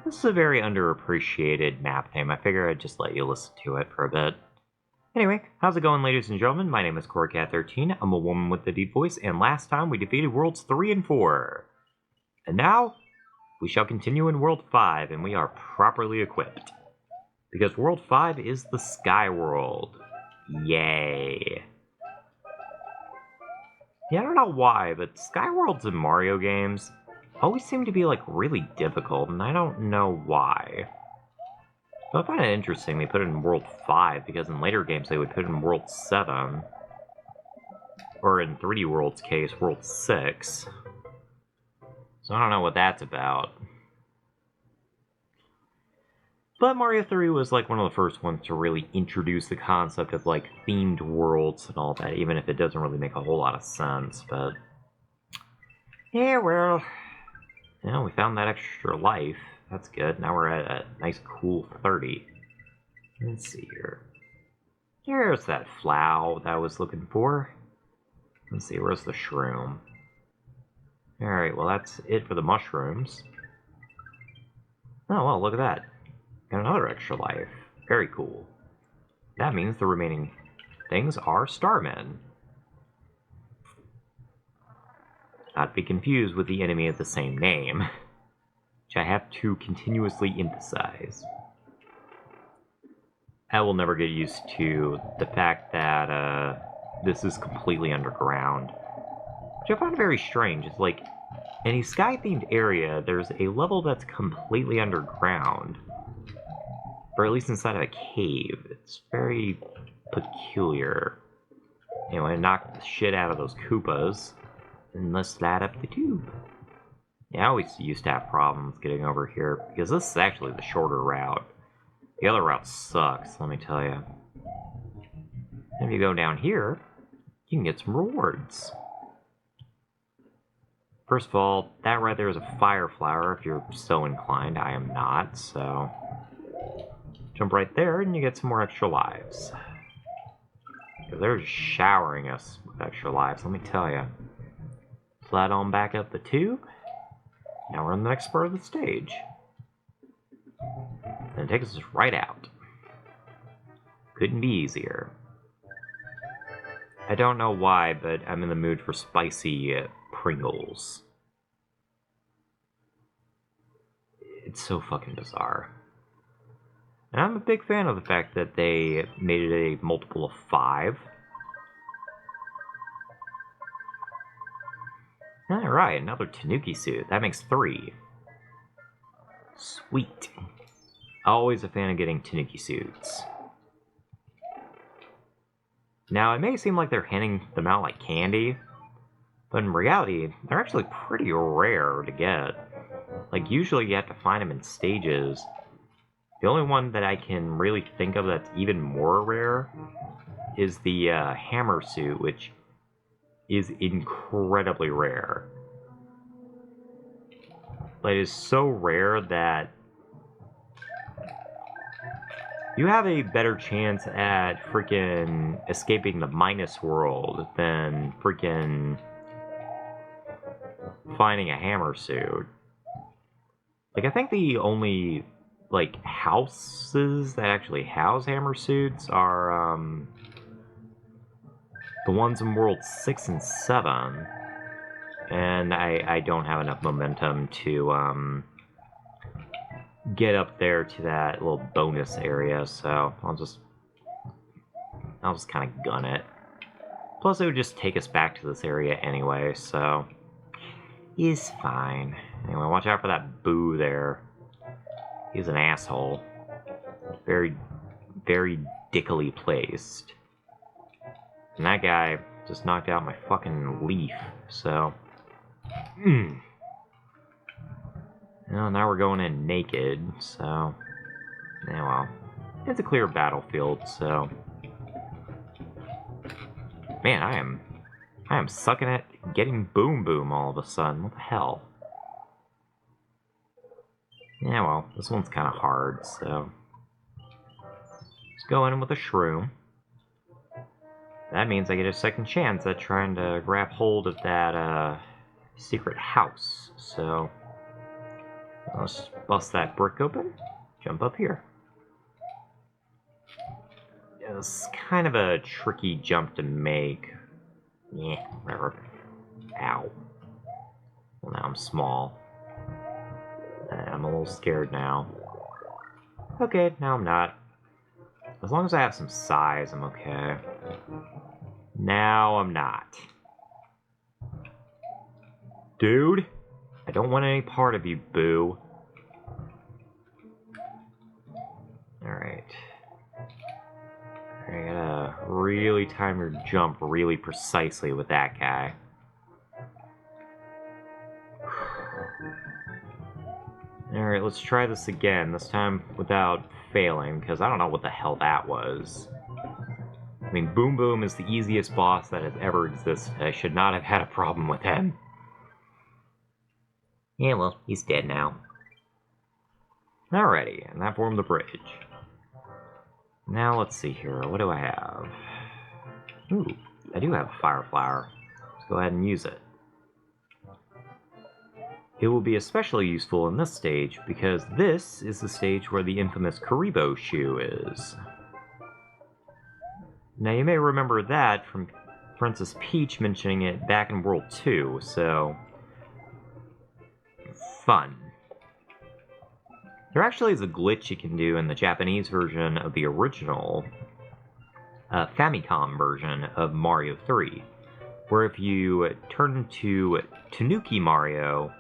This is a very underappreciated map name. I figure I'd just let you listen to it for a bit. Anyway, how's it going, ladies and gentlemen? My name is CoreCat13. I'm a woman with a deep voice, and last time we defeated Worlds 3 and 4. And now, we shall continue in World 5, and we are properly equipped. Because World 5 is the Sky World. Yay. Yeah, I don't know why, but Sky Worlds in Mario games always seem to be, like, really difficult, and I don't know why. But I find it interesting they put it in World 5, because in later games they would put it in World 7. Or in 3D World's case, World 6. So I don't know what that's about. But Mario 3 was like one of the first ones to really introduce the concept of like themed worlds and all that, even if it doesn't really make a whole lot of sense, but... Yeah, well... You know, we found that extra life. That's good. Now we're at a nice cool 30. Let's see here. Here's that flower that I was looking for. Let's see, where's the shroom? Alright, well that's it for the mushrooms. Oh, well, look at that. Got another extra life. Very cool. That means the remaining things are starmen. Not to be confused with the enemy of the same name, which I have to continuously emphasize. I will never get used to the fact that this is completely underground, which I find very strange. It's like, in a sky-themed area, there's a level that's completely underground. Or at least inside of a cave. It's very peculiar. Anyway, I knocked the shit out of those Koopas. And let's slide up the tube. Yeah, I always used to have problems getting over here, because this is actually the shorter route. The other route sucks, let me tell you. If you go down here, you can get some rewards. First of all, that right there is a fire flower, if you're so inclined. I am not, so... Jump right there, and you get some more extra lives. Because they're just showering us with extra lives, let me tell you. Slide on back up the tube. Now we're in the next part of the stage. And it takes us right out. Couldn't be easier. I don't know why, but I'm in the mood for spicy Pringles. It's so fucking bizarre. And I'm a big fan of the fact that they made it a multiple of 5. Alright, another Tanooki Suit. That makes 3. Sweet. Always a fan of getting Tanooki Suits. Now, it may seem like they're handing them out like candy, but in reality, they're actually pretty rare to get. Like, usually you have to find them in stages. The only one that I can really think of that's even more rare is the hammer suit, which is incredibly rare. But it is so rare that you have a better chance at freaking escaping the minus world than freaking finding a hammer suit. Like, I think the only like houses that actually house hammer suits are the ones in World 6 and 7, and I don't have enough momentum to get up there to that little bonus area, so I'll just kind of gun it. Plus it would just take us back to this area anyway, so it's fine. Anyway, watch out for that boo there. He's an asshole. Very, very dickily placed. And that guy just knocked out my fucking leaf, so... Well, now we're going in naked, so... Yeah, well... It's a clear battlefield, so... Man, I am sucking at getting Boom Boom all of a sudden. What the hell? Yeah, well, this one's kind of hard, so... Let's go in with a shroom. That means I get a second chance at trying to grab hold of that, secret house, so... Let's bust that brick open. Jump up here. Yeah, it's kind of a tricky jump to make. Yeah, whatever. Ow. Well, now I'm small. I'm a little scared now. Okay, now I'm not. As long as I have some size, I'm okay. Now I'm not. Dude, I don't want any part of you, boo. Alright. I gotta really time your jump really precisely with that guy. Alright, let's try this again, this time without failing, because I don't know what the hell that was. I mean, Boom Boom is the easiest boss that has ever existed. I should not have had a problem with him. Yeah, well, he's dead now. Alrighty, and that formed the bridge. Now, let's see here, what do I have? Ooh, I do have a fire flower. Let's go ahead and use it. It will be especially useful in this stage, because this is the stage where the infamous Kuribo shoe is. Now, you may remember that from Princess Peach mentioning it back in World 2, so... fun. There actually is a glitch you can do in the Japanese version of the original Famicom version of Mario 3, where if you turn into Tanooki Mario,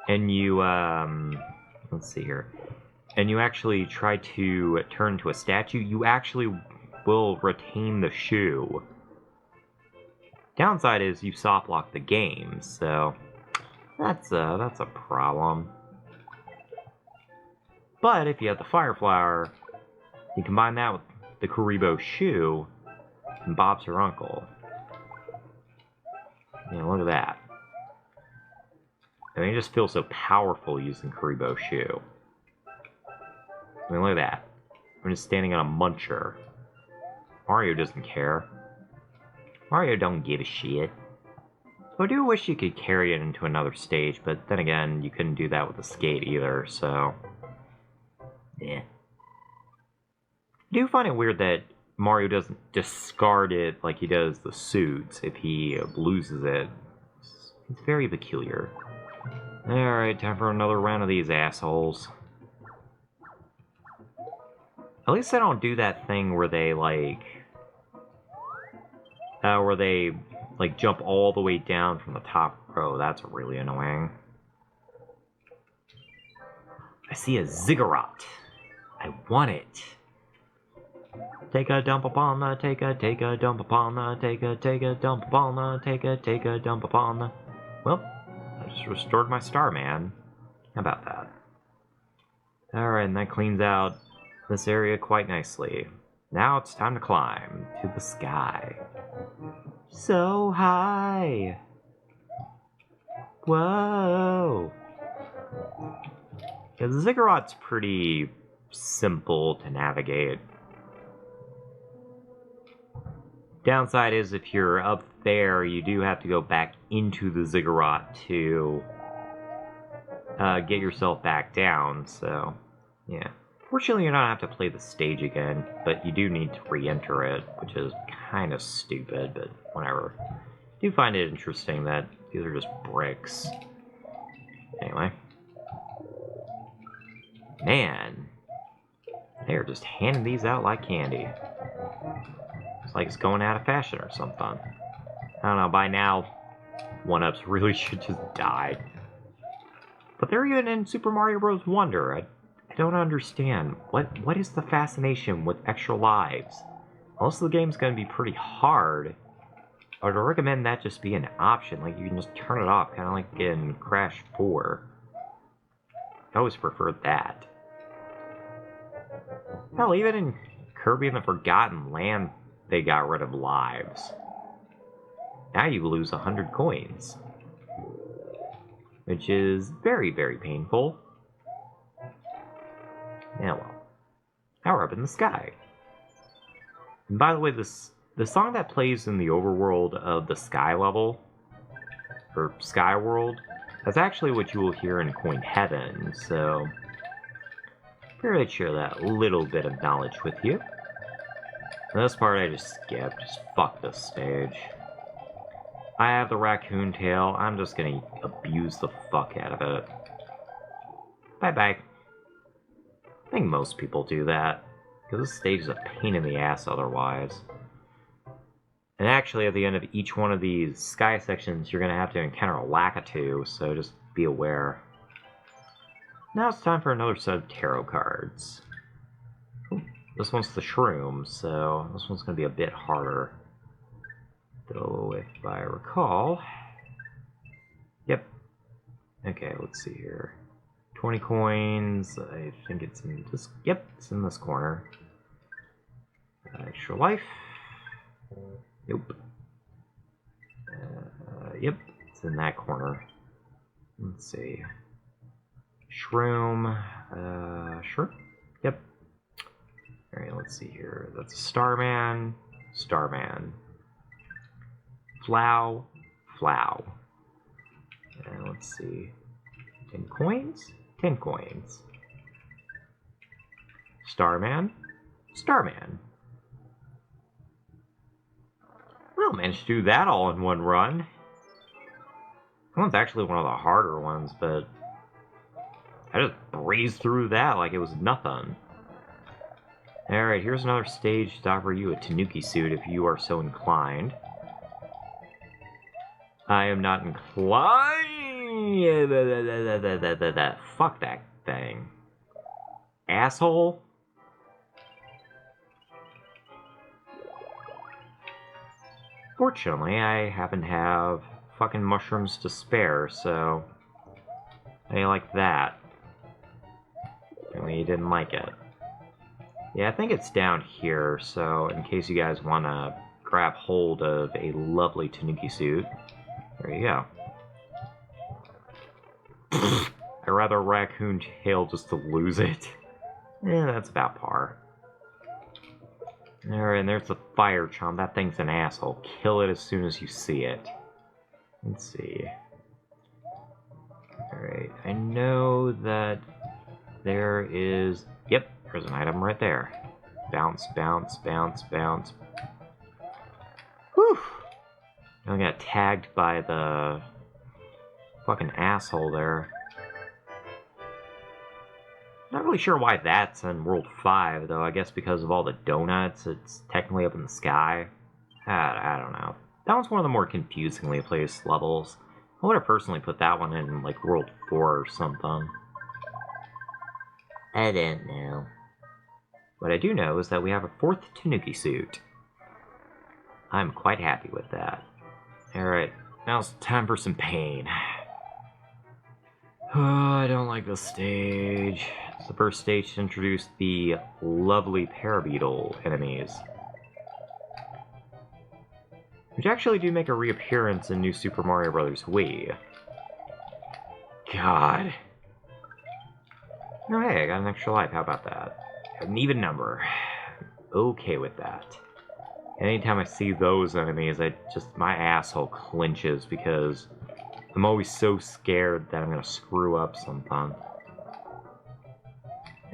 and you, let's see here, and you actually try to turn into a statue, you actually will retain the shoe. Downside is you soft lock the game, so that's a problem. But if you have the Fire Flower, you combine that with the Kuribo shoe, and Bob's her uncle. You know, look at that. I mean, it just feels so powerful using Kuribo shoe. I mean, look at that. I'm just standing on a muncher. Mario doesn't care. Mario don't give a shit. So I do wish you could carry it into another stage, but then again, you couldn't do that with the skate either, so... yeah. I do find it weird that Mario doesn't discard it like he does the suits if he loses it. It's very peculiar. Alright, time for another round of these assholes. At least I don't do that thing where they, jump all the way down from the top row. That's really annoying. I see a ziggurat. I want it. Take a dump upon the, take a dump upon the, take a dump upon the, take a dump upon the. Well, I just restored my star, man. How about that? Alright, and that cleans out this area quite nicely. Now it's time to climb to the sky. So high! Whoa! Yeah, the ziggurat's pretty simple to navigate. Downside is if you're up there, you do have to go back into the ziggurat to get yourself back down, so yeah. Fortunately, you don't have to play the stage again, but you do need to re-enter it, which is kind of stupid, but whatever. I do find it interesting that these are just bricks. Anyway. Man. They are just handing these out like candy. It's like it's going out of fashion or something. I don't know, by now, 1-ups really should just die. But they're even in Super Mario Bros. Wonder. I don't understand. What is the fascination with extra lives? Most of the game's going to be pretty hard. I would recommend that just be an option. Like, you can just turn it off, kind of like in Crash 4. I always preferred that. Hell, even in Kirby and the Forgotten Land, they got rid of lives. Now you lose 100 coins. Which is very, very painful. Yeah, well. Now we're up in the sky. And by the way, the song that plays in the overworld of the sky level, or Sky World, That's actually what you will hear in Coin Heaven, so figured I'd share that little bit of knowledge with you. This part I just skipped, just fuck this stage. I have the raccoon tail, I'm just gonna abuse the fuck out of it. Bye-bye. I think most people do that, because this stage is a pain in the ass otherwise. And actually, at the end of each one of these sky sections, you're going to have to encounter a Lakitu, so just be aware. Now it's time for another set of tarot cards. Ooh, this one's the shroom, so this one's going to be a bit harder. Though, if I recall... Yep. Okay, let's see here. 20 coins, I think it's in this... Yep, it's in this corner. Extra life. Nope. Yep, it's in that corner. Let's see. Shroom. Sure. Yep. Alright, let's see here. That's a Starman. Starman. Flow. Flow. And let's see. 10 coins? 10 coins. Starman. Starman. Well, managed to do that all in one run. That one's actually one of the harder ones, but I just breezed through that like it was nothing. Alright, here's another stage to offer you a Tanooki suit if you are so inclined. I am not inclined. Fuck that thing. Asshole. Fortunately, I happen to have fucking mushrooms to spare, so I like that. Apparently you didn't like it. Yeah, I think it's down here, so in case you guys want to grab hold of a lovely Tanooki suit, there you go. I'd rather raccoon tail just to lose it. Yeah, that's about par. Alright, and there's the Fire Chomp. That thing's an asshole. Kill it as soon as you see it. Let's see. Alright, I know that there is... Yep, there's an item right there. Bounce, bounce, bounce, bounce. Whew! I got tagged by the fucking asshole there. Not really sure why that's in World 5, though. I guess because of all the donuts, it's technically up in the sky. I don't know. That one's one of the more confusingly placed levels. I would have personally put that one in, like, World 4 or something. I don't know. What I do know is that we have a 4th Tanooki suit. I'm quite happy with that. Alright, now it's time for some pain. Oh, I don't like this stage. It's the first stage to introduce the lovely Parabeetle enemies, which actually do make a reappearance in New Super Mario Bros. Wii. God. Oh hey, I got an extra life, how about that? An even number. Okay with that. Anytime I see those enemies, my asshole clenches because I'm always so scared that I'm gonna screw up something.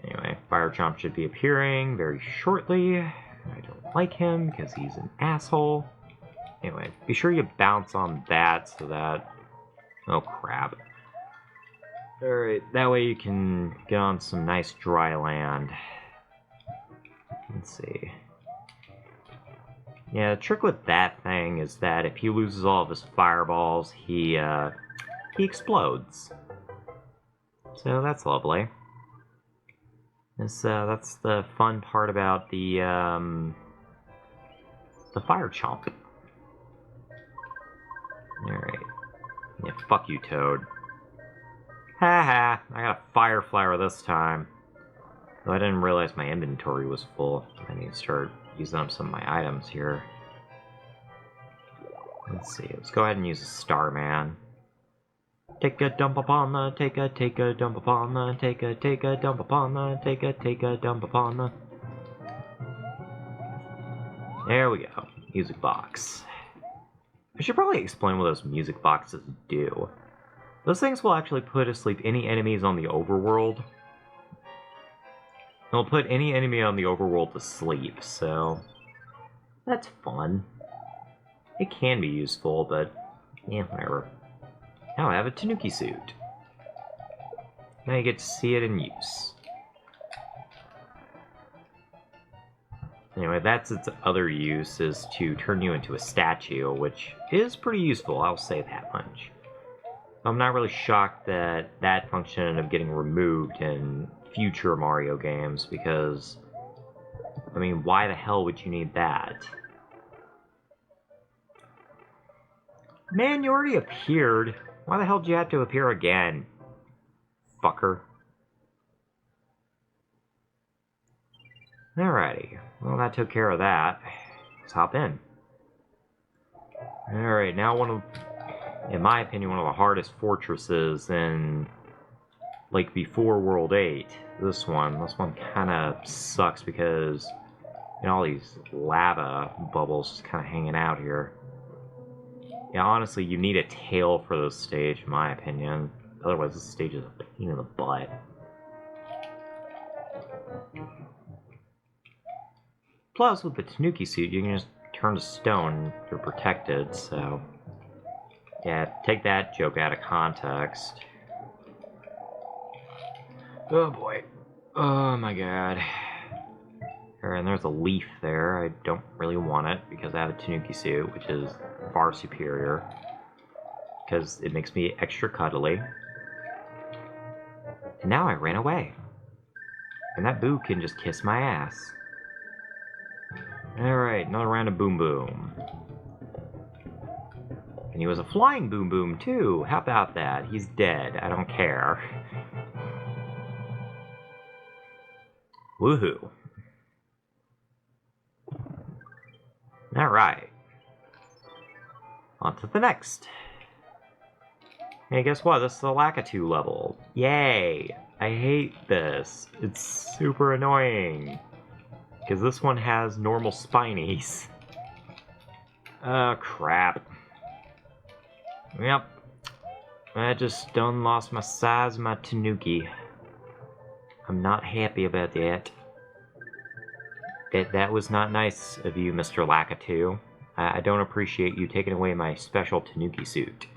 Anyway, Fire Chomp should be appearing very shortly. I don't like him because he's an asshole. Anyway, be sure you bounce on that so that... Oh crap. Alright, that way you can get on some nice dry land. Let's see. Yeah, the trick with that thing is that if he loses all of his fireballs, he explodes. So that's lovely. That's the fun part about the Fire Chomp. Alright. Yeah, fuck you, Toad. Haha, I got a fire flower this time. Though I didn't realize my inventory was full. I need to start using up some of my items here. Let's see, let's go ahead and use a Starman. Take a dump upon the, take a dump upon the, take a dump upon the, take a dump upon the. There we go. Music box. I should probably explain what those music boxes do. Those things will actually put to sleep any enemies on the overworld. They'll put any enemy on the overworld to sleep, so that's fun. It can be useful, but yeah, whatever. Now I have a Tanooki suit. Now you get to see it in use. Anyway, that's its other use, is to turn you into a statue, which is pretty useful, I'll say that much. I'm not really shocked that that function ended up getting removed in future Mario games, because, I mean, why the hell would you need that? Man, you already appeared. Why the hell did you have to appear again? Fucker. Alrighty. Well, that took care of that. Let's hop in. Alright, now in my opinion, one of the hardest fortresses in, like, before World 8. This one kind of sucks because, you know, all these lava bubbles just kind of hanging out here. Yeah, honestly, you need a tail for this stage, in my opinion. Otherwise, this stage is a pain in the butt. Plus, with the Tanooki suit, you can just turn to stone. You're protected, so... yeah, take that joke out of context. Oh boy. Oh my god. And there's a leaf there. I don't really want it because I have a Tanooki suit, which is far superior. Because it makes me extra cuddly. And now I ran away. And that boo can just kiss my ass. Alright, another round of Boom Boom. And he was a flying Boom Boom too. How about that? He's dead. I don't care. Woohoo. Alright. On to the next. Hey, guess what? This is the Lakitu level. Yay! I hate this. It's super annoying. Because this one has normal spinies. Oh, crap. Yep. I just done lost my size, my Tanooki. I'm not happy about that. That was not nice of you, Mr. Lakitu. I don't appreciate you taking away my special Tanooki suit.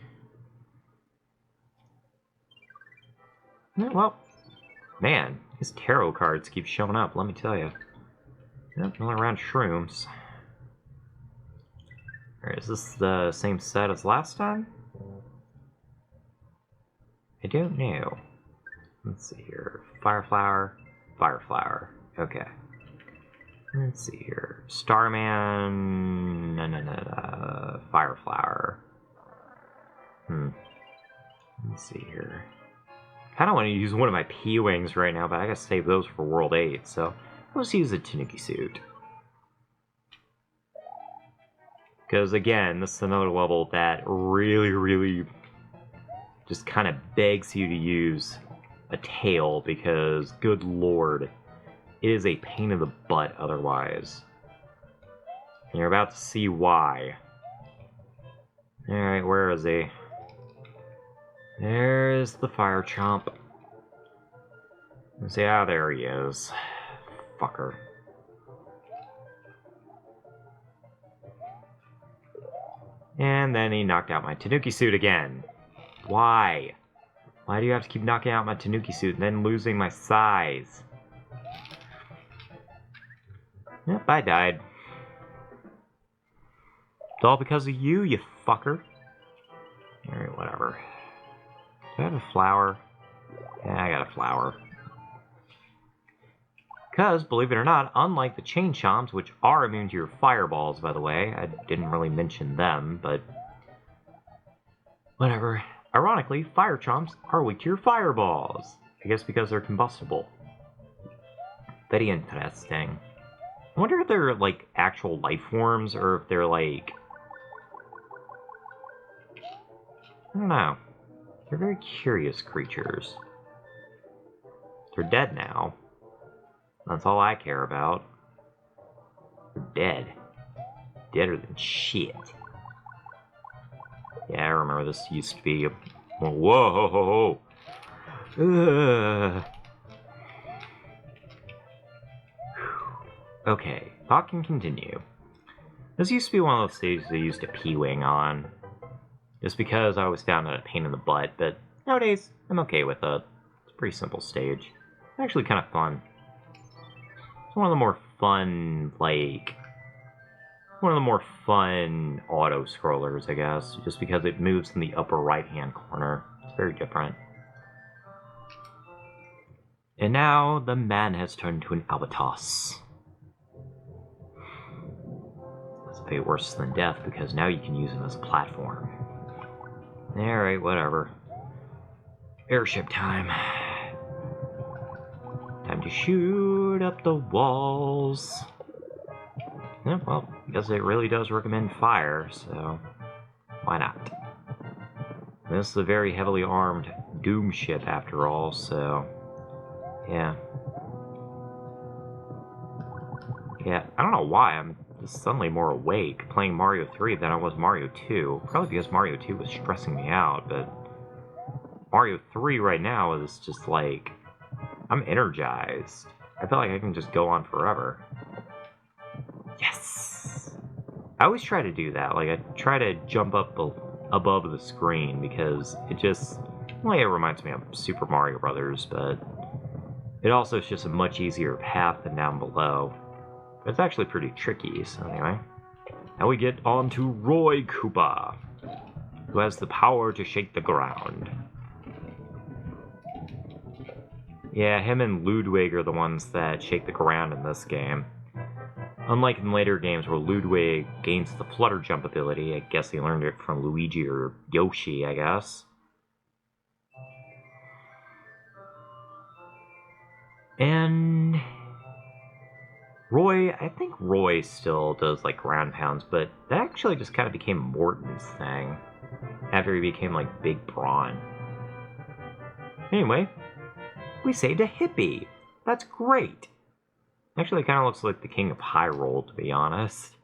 Yeah, well, man, his tarot cards keep showing up, let me tell you. Yep, another round of shrooms. Alright, is this the same set as last time? I don't know. Let's see here. Fire flower. Fire flower. Okay. Let's see here. Starman. No. Fire flower. Let's see here. I kind of want to use one of my P-Wings right now, but I gotta save those for World 8, so let's use a Tanooki suit. Because again, this is another level that really just kind of begs you to use a tail, because good lord, it is a pain in the butt otherwise. And you're about to see why. Alright, where is he? There's the Fire Chomp. Let's see, there he is. Fucker. And then he knocked out my Tanooki suit again. Why? Why do you have to keep knocking out my Tanooki suit and then losing my size? Yep, I died. It's all because of you, you fucker. Alright, whatever. Do I have a flower? Yeah, I got a flower. Because, believe it or not, unlike the Chain Chomps, which are immune to your fireballs, by the way, I didn't really mention them, but whatever. Ironically, Fire Chomps are weak to your fireballs. I guess because they're combustible. Very interesting. I wonder if they're, like, actual life forms, or if they're, like... I don't know. They're very curious creatures. They're dead now. That's all I care about. They're dead. Deader than shit. Yeah, I remember this used to be Whoa! Ugh. Okay, thought can continue. This used to be one of those stages I used to P-Wing on. Just because I always found it a pain in the butt, but nowadays, I'm okay with it. It's a pretty simple stage. It's actually kind of fun. It's one of the more fun, auto-scrollers, I guess, just because it moves in the upper right-hand corner. It's very different. And now, the man has turned to an albatross. That's a bit worse than death, because now you can use him as a platform. Alright, whatever. Airship time. Time to shoot up the walls. Yeah, well, I guess it really does recommend fire, so why not? This is a very heavily armed Doom ship after all, so yeah. Yeah, I don't know why I'm just suddenly more awake playing Mario 3 than I was Mario 2. Probably because Mario 2 was stressing me out, but Mario 3 right now is just like, I'm energized. I feel like I can just go on forever. Yes! I always try to do that. Like, I try to jump up above the screen because it just, well, it reminds me of Super Mario Brothers, but it also is just a much easier path than down below. It's actually pretty tricky, so anyway. Now we get on to Roy Koopa, who has the power to shake the ground. Yeah, him and Ludwig are the ones that shake the ground in this game. Unlike in later games where Ludwig gains the flutter jump ability, I guess he learned it from Luigi or Yoshi, I guess. And Roy, I think Roy still does like ground pounds, but that actually just kind of became Morton's thing after he became like Big Brawn. Anyway, we saved a hippie. That's great. Actually, it kind of looks like the King of Hyrule, to be honest.